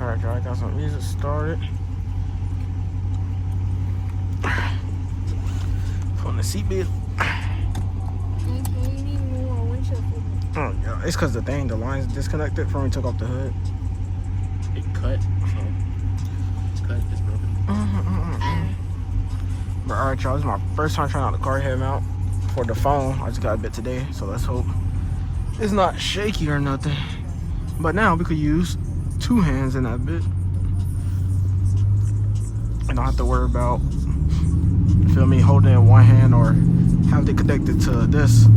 Alright, y'all, I got some music started. Putting the seatbelt. Oh, yeah, it's because the line's disconnected from when we took off the hood. It cut, so it's cut, it's broken. But alright, y'all, this is my first time trying out the car head mount for the phone. I just got a bit today, so let's hope it's not shaky or nothing. But now we could use two hands in that bit. I don't have to worry about, feel me, holding it in one hand or have it connected to this.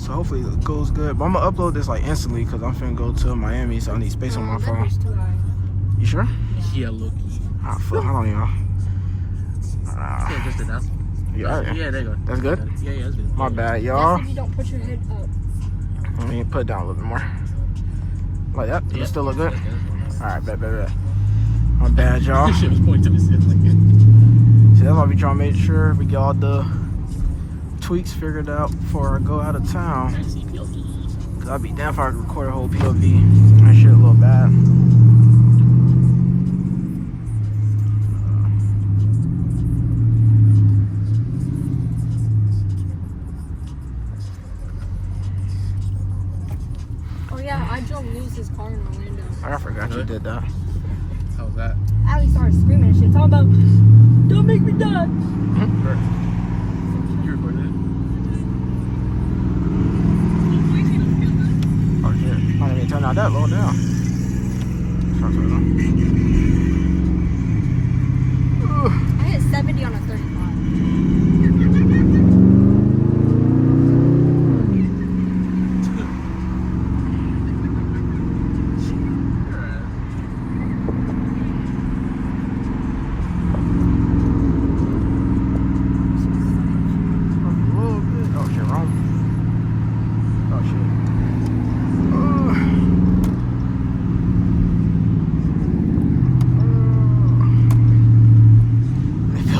So hopefully it goes good. But I'm gonna upload this like instantly because I'm finna go to Miami, so I need space on my phone. You sure? Yeah, look. Ah, fuck, hold on, y'all. Yeah, just did that. Yeah, yeah, there you go. That's good? Yeah, that's good. My bad, y'all. That's if you don't put your head up. Let me put it down a little bit more. Like that? Does it still look good? Alright, bet. My bad, y'all. Shit was pointing to the ceiling. See, that's why we trying to make sure we get all the tweaks figured out before I go out of town. Cause I'd be damn if I could record a whole POV. That shit a little bad. Oh yeah, I drove Lewis's car in Orlando. I forgot you did that. How was that? Ali started screaming and shit, talking about, don't make me die. You recorded it? Oh shit. I didn't even turn out that low down. I hit 70 on a 35.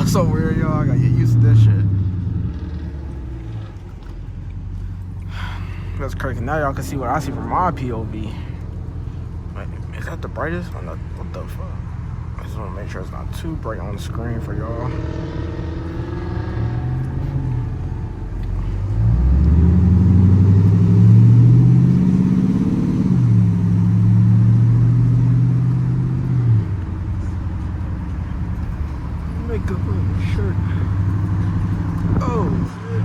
So weird, y'all. I gotta get used to this shit. That's crazy. Now y'all can see what I see from my POV. Wait, is that the brightest? Or not? What the fuck? I just want to make sure it's not too bright on the screen for y'all. Makeup on the shirt. Oh, shit.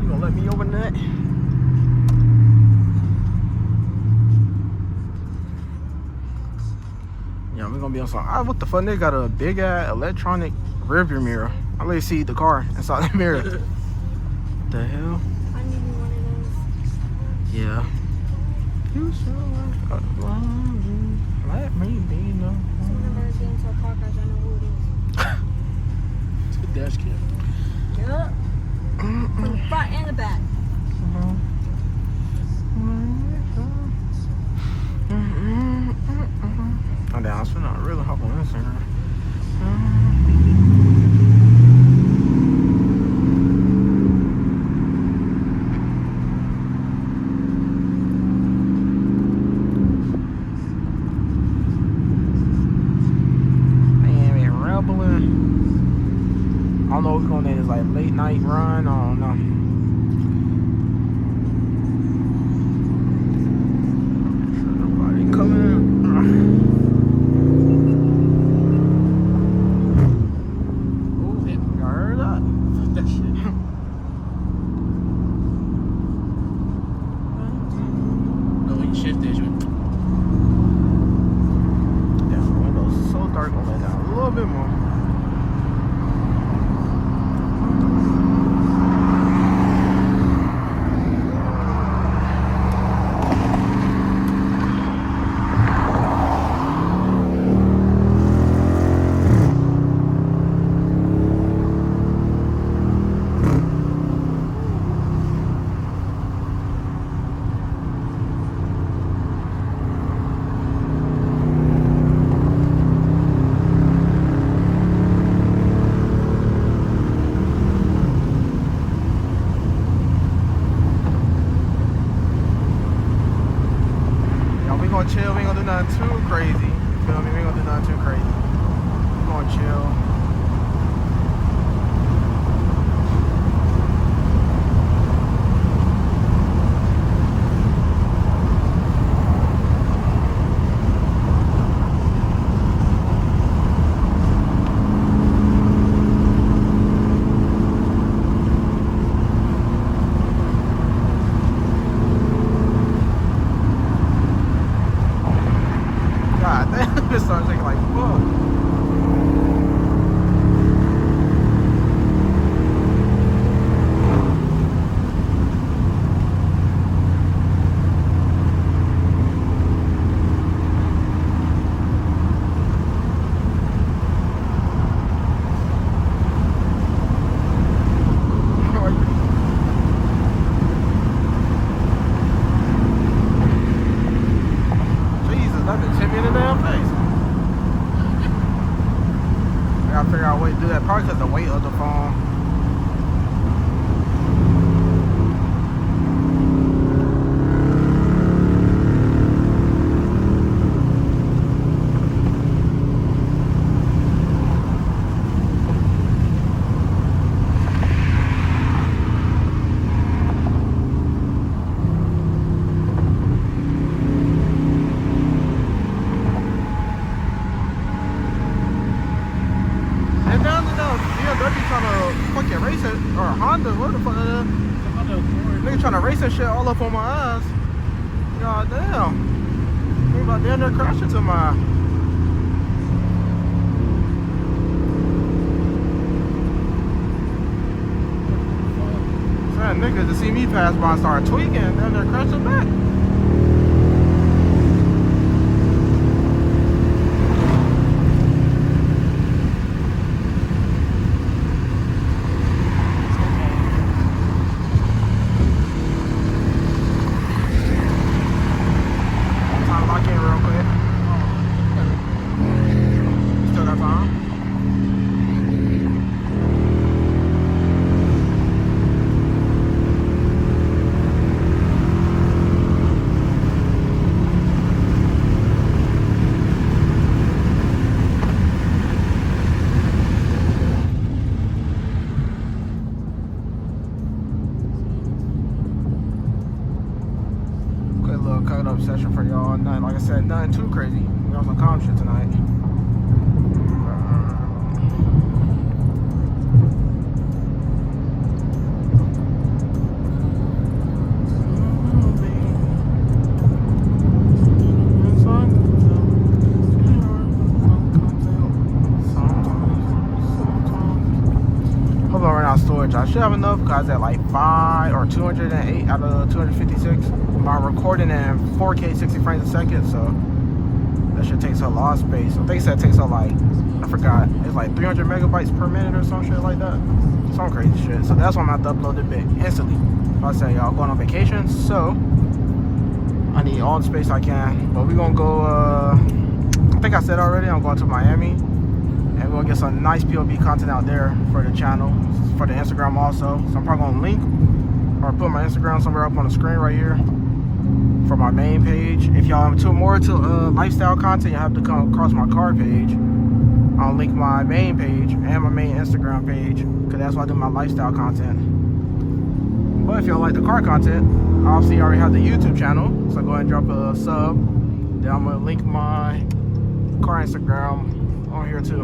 You gonna let me open that? Yeah, we're gonna be on some. What the fuck? They got a big ass electronic rearview mirror. I let you see the car inside the mirror. What the hell? I need one of those. Yeah. You so let me be no. Whenever I get into a car crash, I know who it is. It's a dash cam. Yup. From the front and the back. Oh, damn, I was finna really hop on Instagram. I don't know what we're gonna name this, like late night run. I don't know. Nobody coming. Oh, y'all heard that? That shit. No, when you shift it, you. Yeah, the window's so dark. Gonna let down a little bit more. gotta figure out a way to do that. Probably because the weight of the phone. Or Honda, what the fuck? Nigga trying to race that shit all up on my ass. God damn. Nigga about damn near crash into my. Sad niggas to see me pass by and start tweaking, damn near crashing back. Cut up session for y'all. Nothing, like I said, nothing too crazy. We on some calm shit tonight. Storage. I should have enough because at like 5 or 208 out of 256. My recording in 4K 60 frames a second, so that shit takes a lot of space. I think it said it takes up like, I forgot, it's like 300 megabytes per minute or some shit like that. Some crazy shit. So that's why I'm gonna have to upload it bit instantly. I say y'all going on vacation, so I need all the space I can. But we're gonna go, I think I said already, I'm going to Miami. And we're gonna get some nice POV content out there for the channel, for the Instagram also. So I'm probably gonna link or put my Instagram somewhere up on the screen right here for my main page. If y'all are more to lifestyle content, you have to come across my car page. I'll link my main page and my main Instagram page because that's why I do my lifestyle content. But if y'all like the car content, obviously I already have the YouTube channel, so go ahead and drop a sub. Then I'm gonna link my car Instagram on here too.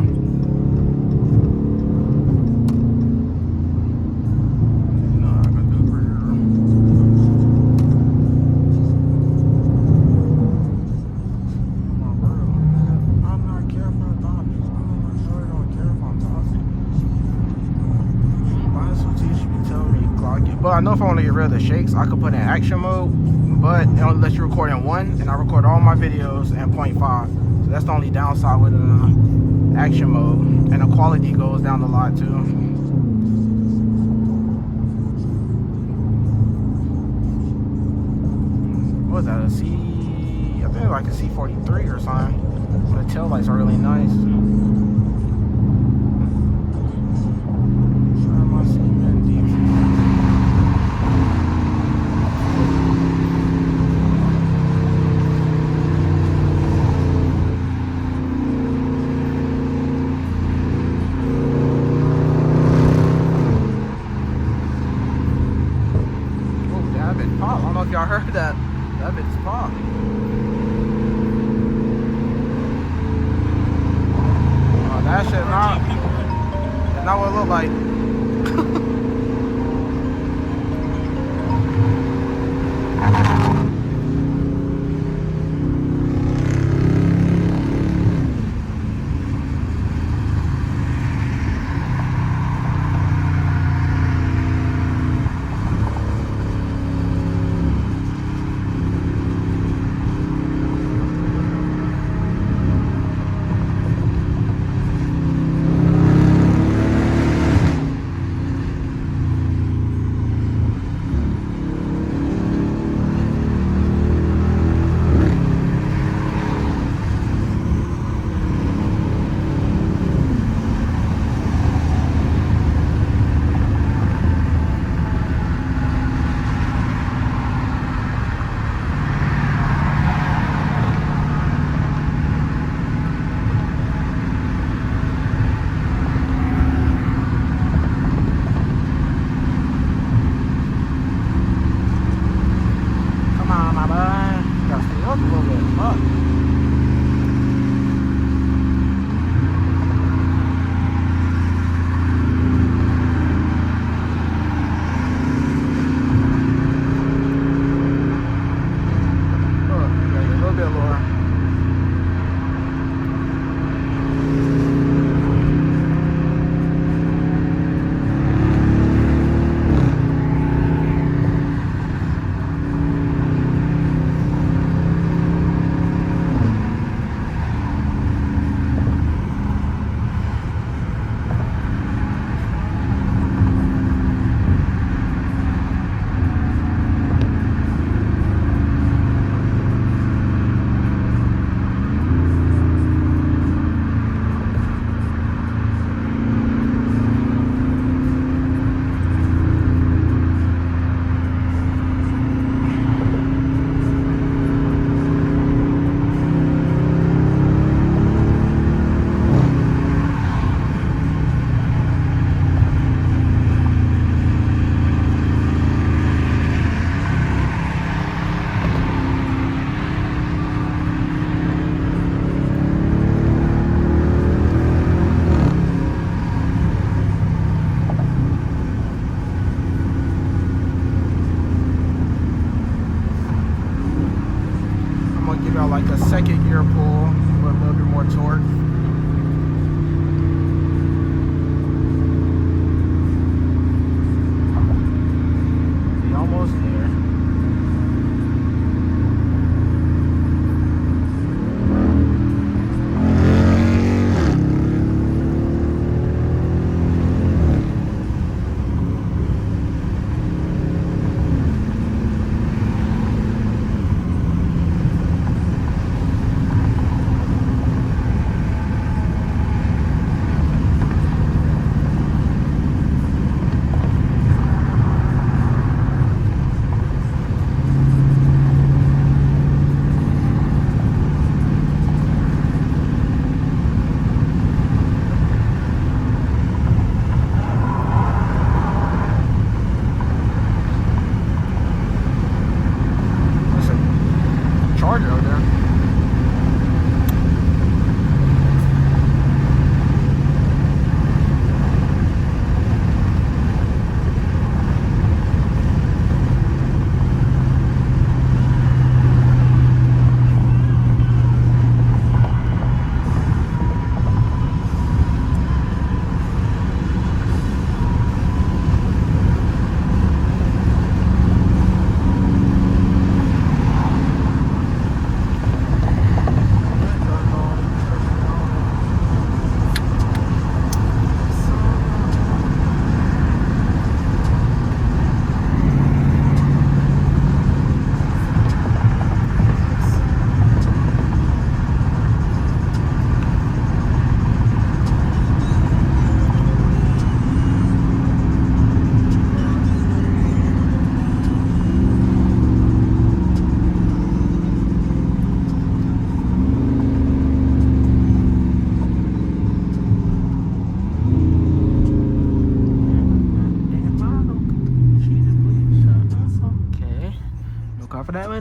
But I know if I want to get rid of the shakes, I could put in action mode, but it only lets you record in 1, and I record all my videos in 0.5. So that's the only downside with action mode, and the quality goes down a lot too. What was that, a C? I think like a C43 or something. The tail lights are really nice. Y'all heard that? That bit's pop. Oh, that shit not what it look like.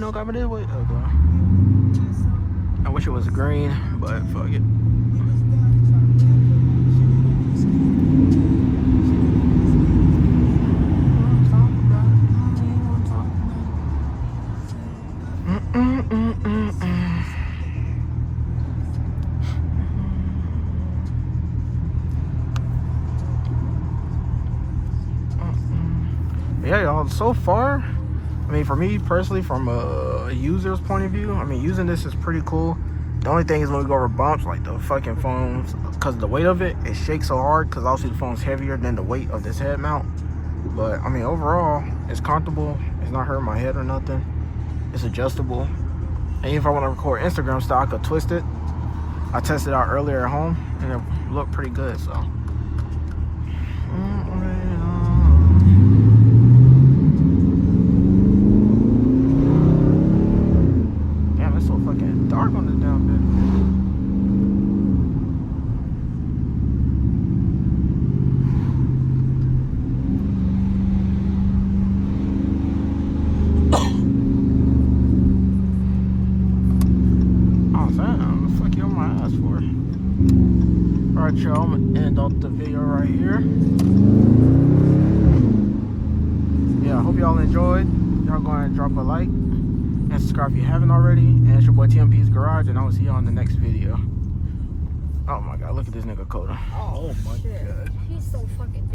ain't no got me this way. Okay. I wish it was green, but fuck it. Yeah, y'all, so far, I mean, for me personally, from a user's point of view, I mean, using this is pretty cool. The only thing is when we go over bumps, like the fucking phones, because the weight of it shakes so hard, because obviously the phone's heavier than the weight of this head mount. But, I mean, overall, it's comfortable. It's not hurting my head or nothing. It's adjustable. And if I want to record Instagram style, I could twist it. I tested it out earlier at home, and it looked pretty good, so. Damn, it's so fucking dark on this damn bit. Alright, y'all, I'm gonna end off the video right here. Yeah, I hope y'all enjoyed. Y'all go ahead and drop a like and subscribe if you haven't already. And it's your boy TMP's Garage, and I will see y'all in the next video. Oh my god, look at this nigga Coda. Oh my god.